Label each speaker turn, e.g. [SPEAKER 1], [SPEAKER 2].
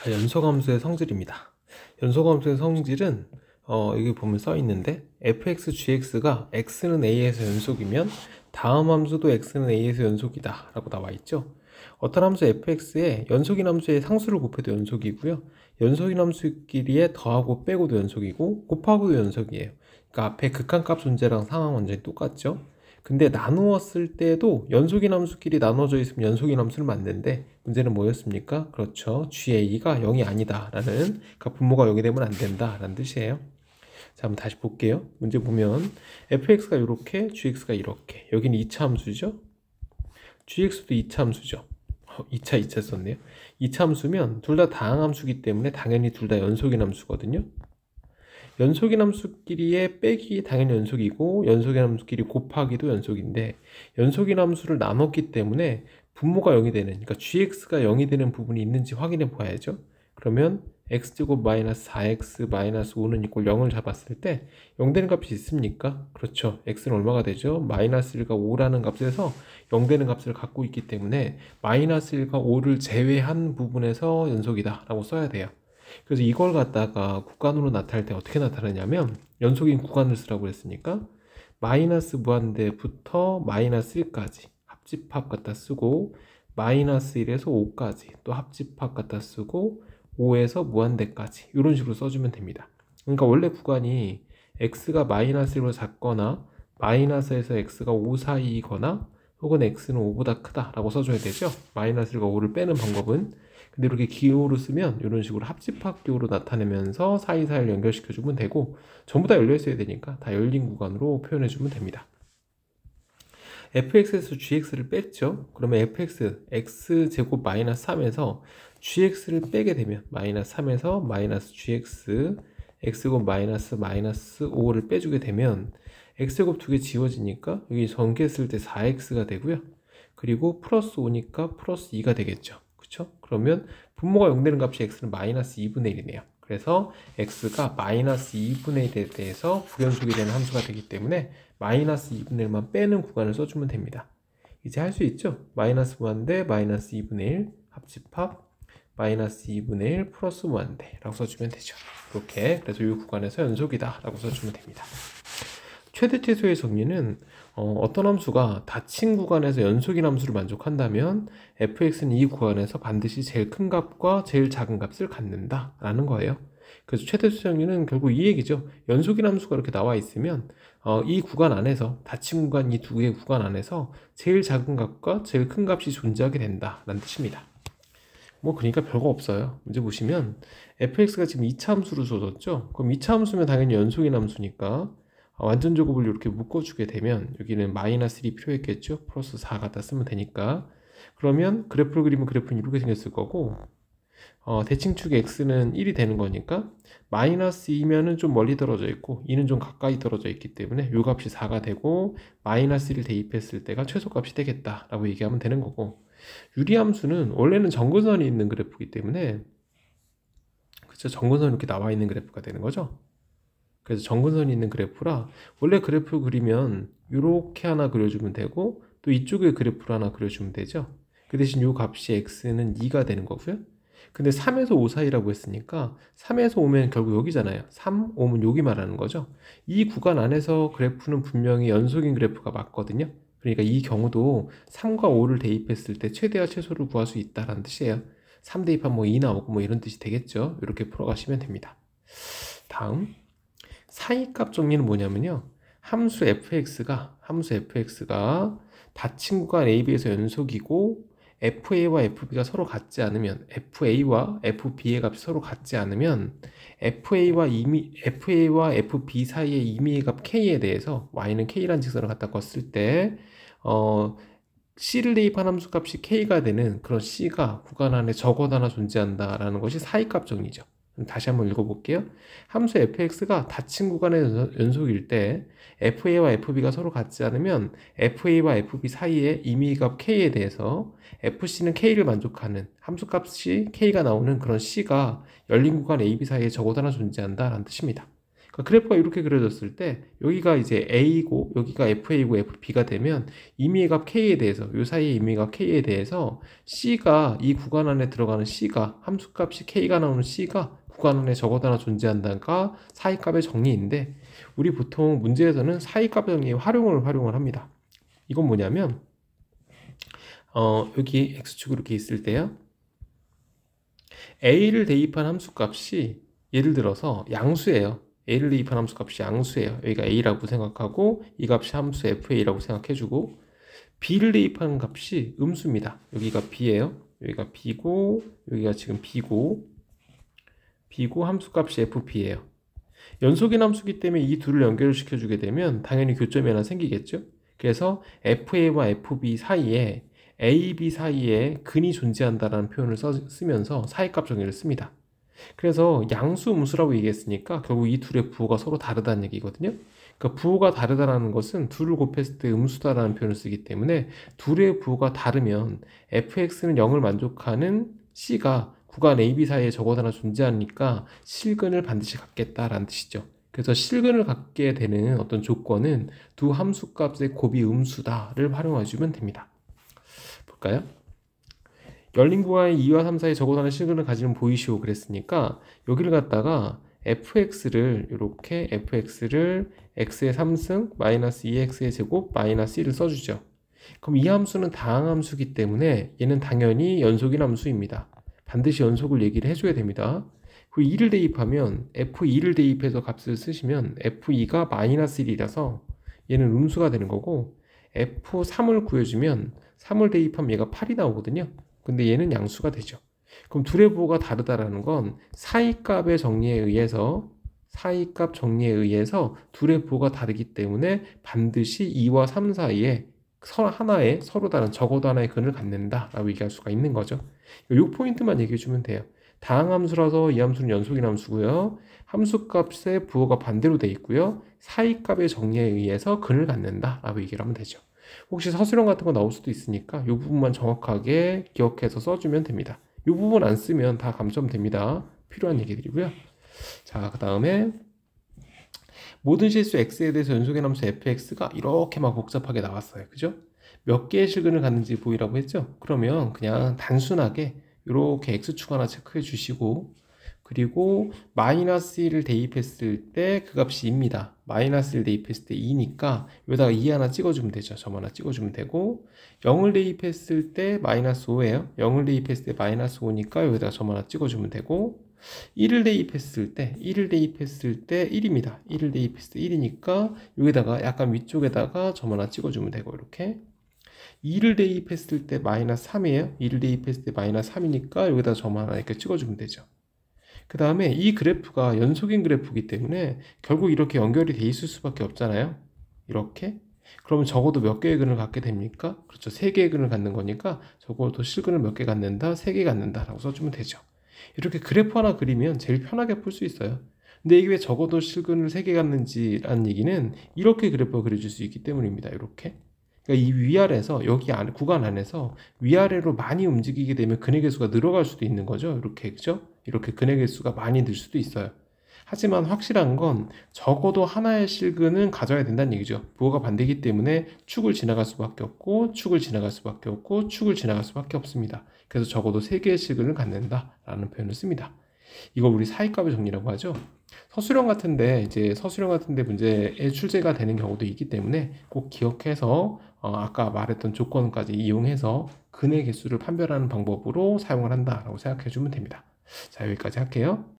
[SPEAKER 1] 연소함수의 성질입니다. 연소함수의 성질은 여기 보면 써 있는데 fx, gx가 x는 a에서 연속이면 다음 함수도 x는 a에서 연속이다 라고 나와 있죠. 어떤 함수 fx에 연속인 함수의 상수를 곱해도 연속이고요, 연속인 함수끼리에 더하고 빼고도 연속이고 곱하고도 연속이에요. 그러니까 앞에 극한값 존재랑 상황 완전히 똑같죠. 근데 나누었을 때도 연속인 함수끼리 나눠져 있으면 연속인 함수를 만드는데, 문제는 뭐였습니까? 그렇죠, GA가 0이 아니다 라는, 그러니까 분모가 0이 되면 안 된다 라는 뜻이에요. 자, 한번 다시 볼게요. 문제 보면 fx가 이렇게, gx가 이렇게, 여기는 2차 함수죠. gx도 2차 함수죠. 2차 썼네요. 2차 함수면 둘 다 다항함수기 때문에 당연히 둘 다 연속인 함수거든요. 연속인 함수끼리의 빼기 당연히 연속이고, 연속인 함수끼리 곱하기도 연속인데, 연속인 함수를 나눴기 때문에 분모가 0이 되는, 그러니까 gx가 0이 되는 부분이 있는지 확인해 봐야죠. 그러면 x제곱 마이너스 4x 마이너스 5는 이꼴 0을 잡았을 때 0 되는 값이 있습니까? 그렇죠. x는 얼마가 되죠? 마이너스 1과 5라는 값에서 0 되는 값을 갖고 있기 때문에 마이너스 1과 5를 제외한 부분에서 연속이다 라고 써야 돼요. 그래서 이걸 갖다가 구간으로 나타낼 때 어떻게 나타나냐면, 연속인 구간을 쓰라고 했으니까 마이너스 무한대부터 마이너스 1까지 합집합 갖다 쓰고, 마이너스 1에서 5까지 또 합집합 갖다 쓰고, 5에서 무한대까지 이런 식으로 써주면 됩니다. 그러니까 원래 구간이 x가 마이너스 1로 작거나 마이너스에서 x가 5 사이거나 혹은 x는 5보다 크다 라고 써줘야 되죠. 마이너스 1과 5를 빼는 방법은. 근데 이렇게 기호로 쓰면 이런 식으로 합집합 기호로 나타내면서 사이사이를 연결시켜주면 되고, 전부 다 열려 있어야 되니까 다 열린 구간으로 표현해주면 됩니다. fx에서 gx를 뺐죠. 그러면 fx, x제곱 마이너스 3에서 gx를 빼게 되면 마이너스 3에서 마이너스 gx, x제곱 마이너스 5를 빼주게 되면 x제곱 두 개 지워지니까 여기 전개했을 때 4x가 되고요. 그리고 플러스 5니까 플러스 2가 되겠죠. 그쵸? 그러면 분모가 0 되는 값이 x는 마이너스 2분의 1이네요. 그래서 x가 마이너스 2분의 1에 대해서 부연속이 되는 함수가 되기 때문에 마이너스 2분의 1만 빼는 구간을 써주면 됩니다. 이제 할 수 있죠? 마이너스 무한대 마이너스 2분의 1 합집합 마이너스 2분의 1 플러스 무한대 라고 써주면 되죠. 이렇게. 그래서 이 구간에서 연속이다 라고 써주면 됩니다. 최대 최소의 정리는 어떤 함수가 닫힌 구간에서 연속인 함수를 만족한다면 fx는 이 구간에서 반드시 제일 큰 값과 제일 작은 값을 갖는다 라는 거예요. 그래서 최대 최소 정리는 결국 이 얘기죠. 연속인 함수가 이렇게 나와 있으면 이 구간 안에서, 닫힌 구간 이 두 개의 구간 안에서 제일 작은 값과 제일 큰 값이 존재하게 된다 라는 뜻입니다. 뭐 그러니까 별거 없어요. 문제 보시면 fx가 지금 2차 함수로 줘졌죠. 그럼 2차 함수면 당연히 연속인 함수니까 완전 제곱을 이렇게 묶어주게 되면 여기는 마이너스 1이 필요했겠죠. 플러스 4 갖다 쓰면 되니까. 그러면 그래프를 그리면 그래프는 이렇게 생겼을 거고, 대칭축의 x는 1이 되는 거니까 마이너스 2면은 좀 멀리 떨어져 있고 2는 좀 가까이 떨어져 있기 때문에 이 값이 4가 되고 마이너스 1을 대입했을 때가 최소값이 되겠다 라고 얘기하면 되는 거고, 유리함수는 원래는 정근선이 있는 그래프이기 때문에, 그쵸, 정근선이 이렇게 나와 있는 그래프가 되는 거죠. 그래서 정근선이 있는 그래프라 원래 그래프 그리면 이렇게 하나 그려주면 되고 또 이쪽에 그래프를 하나 그려주면 되죠. 그 대신 이 값이 x는 2가 되는 거고요. 근데 3에서 5 사이라고 했으니까 3에서 5면 결국 여기잖아요. 3, 5면 여기 말하는 거죠. 이 구간 안에서 그래프는 분명히 연속인 그래프가 맞거든요. 그러니까 이 경우도 3과 5를 대입했을 때 최대와 최소를 구할 수 있다는 뜻이에요. 3 대입하면 뭐 2 나오고 뭐 이런 뜻이 되겠죠. 이렇게 풀어가시면 됩니다. 다음, 사이값 정리는 뭐냐면요, 함수 fx가 닫힌 구간 AB에서 연속이고 FA와 FB가 서로 같지 않으면, FA와 FB의 값이 서로 같지 않으면 FA와 FB 사이의 임의의 값 K에 대해서 y는 K라는 직선을 갖다 걷을 때 C를 대입한 함수 값이 K가 되는 그런 C가 구간 안에 적어도 존재한다라는 것이 사이값 정리죠. 다시 한번 읽어볼게요. 함수 fx가 닫힌 구간의 연속일 때 fa와 fb가 서로 같지 않으면 fa와 fb 사이의 임의값 k에 대해서 fc는 k를 만족하는 함수값이 k가 나오는 그런 c가 열린 구간 ab 사이에 적어도 존재한다 라는 뜻입니다. 그러니까 그래프가 이렇게 그려졌을 때 여기가 이제 A고 여기가 FA고 FB가 되면 임의의 값 K에 대해서 요 사이의 임의의 값 K에 대해서 C가 이 구간 안에 들어가는 C가 함수값이 K가 나오는 C가 구간 안에 적어도 하나 존재한다가 사이값의 정리인데 우리 보통 문제에서는 사이값의 정리의 활용을 합니다. 이건 뭐냐면 여기 X축으로 이렇게 있을 때요. A를 대입한 함수값이 예를 들어서 양수예요. A를 대입한 함수값이 양수예요. 여기가 A라고 생각하고 이 값이 함수 FA라고 생각해주고 B를 대입한 값이 음수입니다. 여기가 B예요. 여기가 B고 여기가 지금 B고 함수값이 FP예요. 연속인 함수기 때문에 이 둘을 연결을 시켜주게 되면 당연히 교점이 하나 생기겠죠. 그래서 FA와 FB 사이에 A, B 사이에 근이 존재한다라는 표현을 쓰면서 사이값 정의를 씁니다. 그래서 양수, 음수라고 얘기했으니까 결국 이 둘의 부호가 서로 다르다는 얘기거든요. 그러니까 부호가 다르다는 것은 둘을 곱했을 때 음수다라는 표현을 쓰기 때문에 둘의 부호가 다르면 fx는 0을 만족하는 c가 구간 A, B 사이에 적어도 하나 존재하니까 실근을 반드시 갖겠다라는 뜻이죠. 그래서 실근을 갖게 되는 어떤 조건은 두 함수값의 곱이 음수다를 활용해주면 됩니다. 볼까요? 열린 구간에 2와 3 사이에 적어도 하나 실근을 가지면 보이시오 그랬으니까 여기를 갖다가 fx를 이렇게 fx를 x의 3승 마이너스 2x의 제곱 마이너스 1을 써주죠. 그럼 이 함수는 다항함수기 때문에 얘는 당연히 연속인 함수입니다. 반드시 연속을 얘기를 해줘야 됩니다. 그리고 2를 대입하면 f2를 대입해서 값을 쓰시면 f2가 마이너스 1이라서 얘는 음수가 되는 거고 f3을 구해주면 3을 대입하면 얘가 8이 나오거든요. 근데 얘는 양수가 되죠. 그럼 둘의 부호가 다르다라는 건 사이값의 정리에 의해서 둘의 부호가 다르기 때문에 반드시 2와 3 사이에 하나의 서로 다른 적어도 하나의 근을 갖는다 라고 얘기할 수가 있는 거죠. 이 포인트만 얘기해 주면 돼요. 다항함수라서 이 함수는 연속인 함수고요. 함수값의 부호가 반대로 돼 있고요. 사이값의 정리에 의해서 근을 갖는다 라고 얘기를 하면 되죠. 혹시 서술형 같은 거 나올 수도 있으니까 이 부분만 정확하게 기억해서 써주면 됩니다. 이 부분 안 쓰면 다 감점됩니다. 필요한 얘기들이고요. 자, 그 다음에 모든 실수 x에 대해서 연속의 함수 fx가 이렇게 막 복잡하게 나왔어요. 그죠? 몇 개의 실근을 갖는지 보이라고 했죠? 그러면 그냥 단순하게 이렇게 x축 하나 체크해 주시고 그리고 마이너스 1을 대입했을 때 그 값이 2입니다. 마이너스 1 대입했을 때 2니까 여기다가 2 하나 찍어주면 되죠. 점 하나 찍어주면 되고 0을 대입했을 때 마이너스 5예요. 0을 대입했을 때 마이너스 5니까 여기다가 점 하나 찍어주면 되고 1을 대입했을 때 1입니다. 1을 대입했을 때 1이니까 여기다가 약간 위쪽에다가 점 하나 찍어주면 되고 이렇게 2를 대입했을 때 마이너스 3이에요. 2를 대입했을 때 마이너스 3이니까 여기다 점 하나 이렇게 찍어주면 되죠. 그 다음에 이 그래프가 연속인 그래프이기 때문에 결국 이렇게 연결이 돼 있을 수밖에 없잖아요. 이렇게. 그러면 적어도 몇 개의 근을 갖게 됩니까? 그렇죠. 3개의 근을 갖는 거니까 적어도 실근을 몇 개 갖는다? 3개 갖는다 라고 써주면 되죠. 이렇게 그래프 하나 그리면 제일 편하게 풀 수 있어요. 근데 이게 왜 적어도 실근을 3개 갖는지라는 얘기는 이렇게 그래프가 그려질 수 있기 때문입니다. 이렇게. 그러니까 이 위아래에서 여기 안, 구간 안에서 위아래로 많이 움직이게 되면 근의 개수가 늘어갈 수도 있는 거죠. 이렇게, 그죠? 이렇게 근의 개수가 많이 늘 수도 있어요. 하지만 확실한 건 적어도 하나의 실근은 가져야 된다는 얘기죠. 부호가 반대이기 때문에 축을 지나갈 수밖에 없고 축을 지나갈 수밖에 없고 축을 지나갈 수밖에 없습니다. 그래서 적어도 3개의 실근을 갖는다라는 표현을 씁니다. 이거 우리 사이값의 정리라고 하죠. 서술형 같은데 문제에 출제가 되는 경우도 있기 때문에 꼭 기억해서 아까 말했던 조건까지 이용해서 근의 개수를 판별하는 방법으로 사용을 한다라고 생각해 주면 됩니다. 자, 여기까지 할게요.